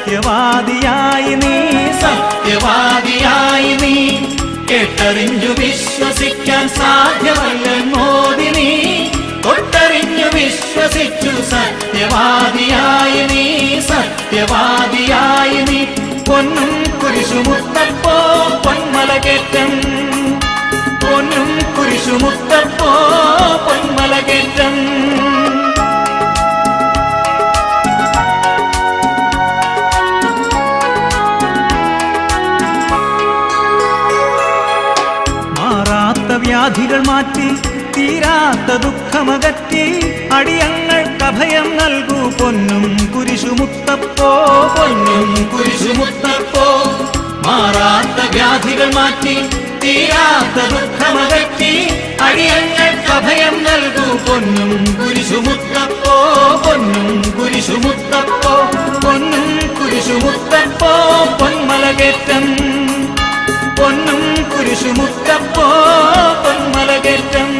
സത്യവാദിയായി നീ, സത്യവാദിയായി നീ. കേട്ടറിഞ്ഞു വിശ്വസിക്കാൻ സാധ്യമല്ലെന്നോതിനി, തൊട്ടറിഞ്ഞു വിശ്വസിച്ചു സത്യവാദിയായി നീ, സത്യവാദിയായി നീ. പൊന്നും കുരിശുമുത്തപ്പോ പൊന്മലകേറ്റം, പൊന്നും കുരിശുമുത്തപ്പോ പൊന്മലകേറ്റം. വ്യാധികൾ മാറ്റി തീരാത്ത ദുഃഖമകറ്റി അടിയങ്ങൾക്കഭയം നൽകൂ പൊന്നും കുരിശുമുത്തപ്പോ, പൊന്നും കുരിശുമുത്തപ്പോ. മാറാത്ത വ്യാധികൾ മാറ്റി തീരാത്ത ദുഃഖമകറ്റി അടിയങ്ങൾക്കഭയം നൽകൂ പൊന്നും കുരിശുമുത്തപ്പോ, പൊന്നും കുരിശുമുത്തപ്പോ. പൊന്നും കുരിശുമുത്തപ്പോ പൊന്മലകേറ്റം, പൊന്നും കുരിശുമുത്തപ്പോ പൊന്മലകേറ്റം.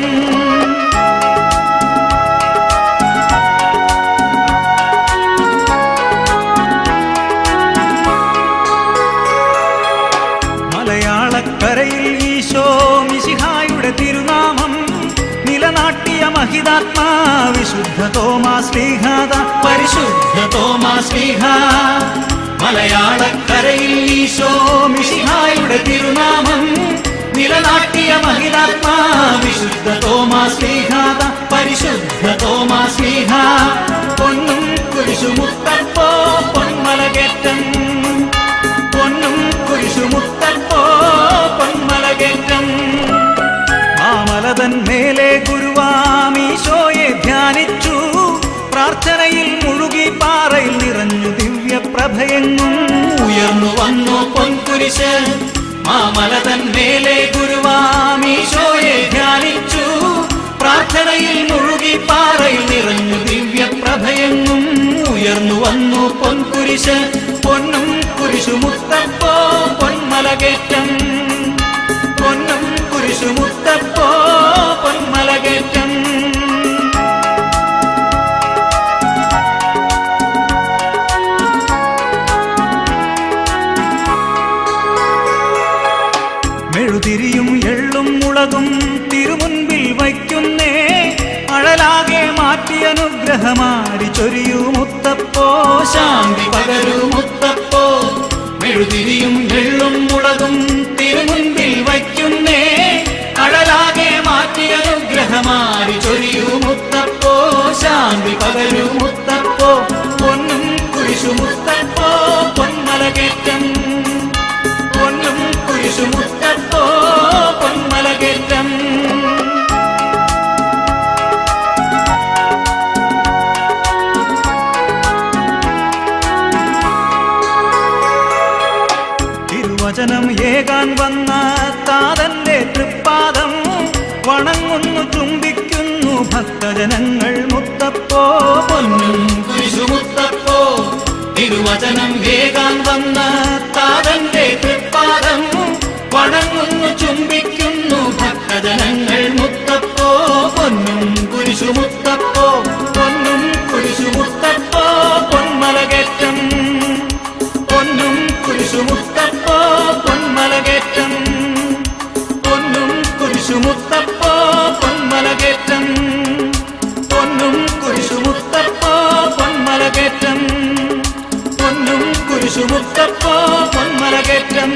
മലയാളക്കരയിൽ ഈശോ മിശിഹായുടെ തിരുനാമം നിലനാട്ടിയ മഹിതാത്മാ വിശുദ്ധ തോമാശ്ലീഹാദ, പരിശുദ്ധ തോമാശ്ലീഹ. മലയാളക്കരയിൽ ഈശോ മിശിഹായുടെ തിരുനാമം നിലനാട്ടിയ മഹിതാത്മാ വിശുദ്ധ തോമാശ്ലീഹാദ, പരിശുദ്ധ തോമാശ്ലീഹ. പൊന്നും കുരിശുമുത്തപ്പോ പൊന്മലകേറ്റം, പൊന്നും കുരിശുമുത്തപ്പോ പൊന്മലകേറ്റം. മാമലതൻ മേലെ ഗുരുവാമീശോയെ ധ്യാനിച്ചു, പ്രാർത്ഥനയിൽ മുഴുകി പാറയിൽ നിറഞ്ഞു ദിവ്യപ്രഭയെങ്ങും ഉയർന്നു വന്നു പൊൻകുരിശ്. മാമലതൻ മേലെ ഗുരുവാമീശോയെ ധ്യാനിച്ചു, പ്രാർത്ഥനയിൽ മുഴുകി പാറയിൽ നിറഞ്ഞു ദിവ്യപ്രഭയെങ്ങും ഉയർന്നു വന്നു പൊൻകുരിശ്. പൊന്നും കുരിശുമുത്തപ്പോ പൊന്മലകേറ്റം, പൊന്നും കുരിശുമുത്തപ്പോ പൊന്മലകേറ്റം. മെഴുതിരിയും എള്ളും മുളകും തിരുമുൻപിൽ വയ്ക്കുന്നേ, അഴലാകെ മാറ്റി അനുഗ്രഹമാരി ചൊരിയൂ മുത്തപ്പോ, ശാന്തി പകരൂ മുത്തപ്പോ. മെഴുതിരിയും എള്ളും മുളകും തിരുമുൻപിൽ വയ്ക്കുന്നേ, അഴലാകെ മാറ്റി അനുഗ്രഹമാരി ചൊരിയൂ മുത്തപ്പോ, ശാന്തി പകരൂ മുത്തപ്പോ. പൊന്നും കുരിശുമുത്തപ്പോ പൊന്മലകേറ്റം, പൊന്നും കുരിശുമുത്തപ്പോ പൊന്മലകേറ്റം. തിരുവചനം ഏകാൻ വന്ന താതന്റെ തൃപ്പാദം വണങ്ങുന്നു ചുംബിക്കുന്നു ഭക്തജനങ്ങൾ മുത്തപ്പോ, പൊന്നും കുരിശുമുത്തപ്പോ. തിരുവചനം ഏകാൻ വന്ന താതന്റെ തൃപ്പാദം വണങ്ങുന്നു ചുംബിക്കുന്നു ഭക്തജനങ്ങൾ മുത്തപ്പോ, പൊന്നും കുരിശുമുത്തപ്പോ. പൊന്നും കുരിശുമുത്തപ്പോ പൊന്മലകേറ്റം, പൊന്നും കുരിശുമുത്തപ്പോ പൊന്മലകേറ്റം, പൊന്നും കുരിശുമുത്തപ്പോ പൊന്മലകേറ്റം, പൊന്നും കുരിശുമുത്തപ്പോ പൊന്മലകേറ്റം, പൊന്നും കുരിശുമുത്തപ്പോ പൊന്മലകേറ്റം.